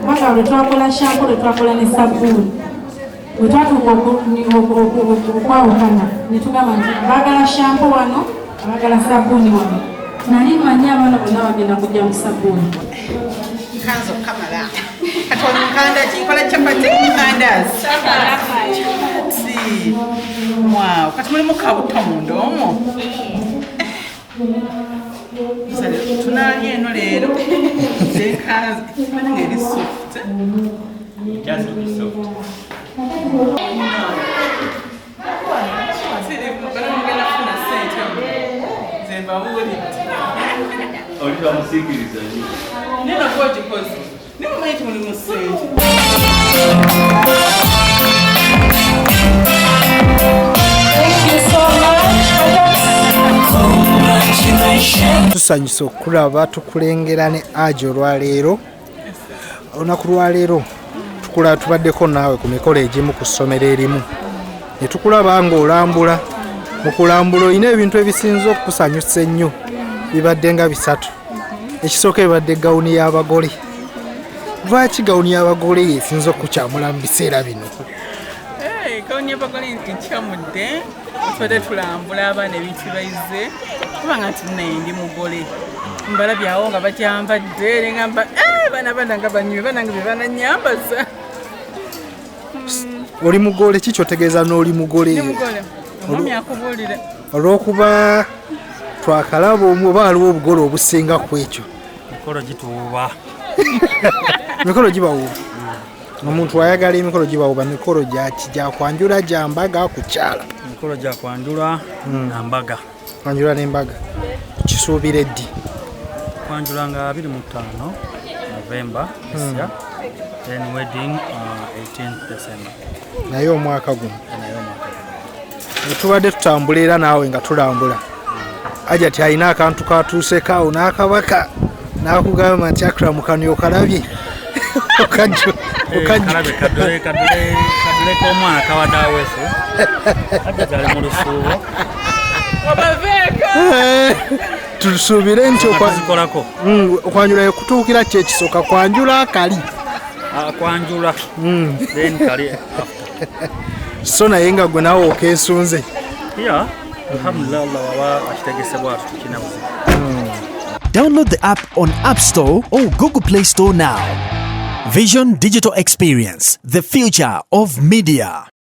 kubanga lwe twakola shampoo lwe twakola ne sabbuuni bwe twatuuka okwawukana ne tugamba nti baagala shampoo wano abaagala sabbuuni wano nali mmanyi abaana bonna bagenda kujja mu sabbuuni kanzo kamala katoni mukanda kinkola chapati mandazi chapati wow kati mulimu kabuto mundomo tunalya eno leero zekanzi ngeri soft just soft Olita musikiriza nyo. Neno koje kozi. Neno maiti muli musente. Thank you so much. Tusanyusa okulaba tukulengera ne Ajo olwaleero. Olunaku lwaleero tukulaba tubaddeko naawe ku mikolo egimu ku ssomero erimu. Ne tukulaba ng'olambula. Mu kulambula olina ebintu ebisinza okukusanyusa ennyo. Bibadde nga bisatu. Ekisooka ebadde gawuni y'abagole. Lwaki gawuni y'abagole esinza okukyamula mu biseera bino? Gawuni y'abagole nkyamudde. Tubadde tulambula abaana ebintu bayize. Kubanga nti naye ndi mugole. Mbalabyawo nga bakyambadde ne ngamba baana bananga banywe bananga bye bananyambaza. Oli mugole ki kyotegeeza n'oli mugole? Ndi mugole. Omwami akubuulire. Olw'okuba twakalaba oba waliwo obugole obusinga ku ekyo. Mikolo gituuba. Mikolo gibawuuba. Omuntu ayagala emikolo gibawuuba. Mikolo gya kwanjula gya mbaga kukyala. Mikolo gya kwanjula na mbaga. Kwanjula n'embaga. Kisuubira ddi? Kwanjula nga 25 November this year. Then wedding 18th December. Naye omwaka guno. Tubadde tutambula era naawe nga tulambula. Aja ti alina akantu katuuseko awo n'akabaka n'akugamba nti Akram kano okalabye. Okajjo. Kadule k'omwana kawadde aweese. Aja gali mu lusuubo. Tusuubire nti okwazikolako. Okwanjula okutuukira kye kisooka kwanjula akali. Kwanjula. Then kali. So naye nga gwe naawe okeesunze. Yeah. Alhamdulillah Allah wa akitegesebwa tukina buzima. Download the app on App Store or Google Play Store now. Vision Digital Experience, the future of media.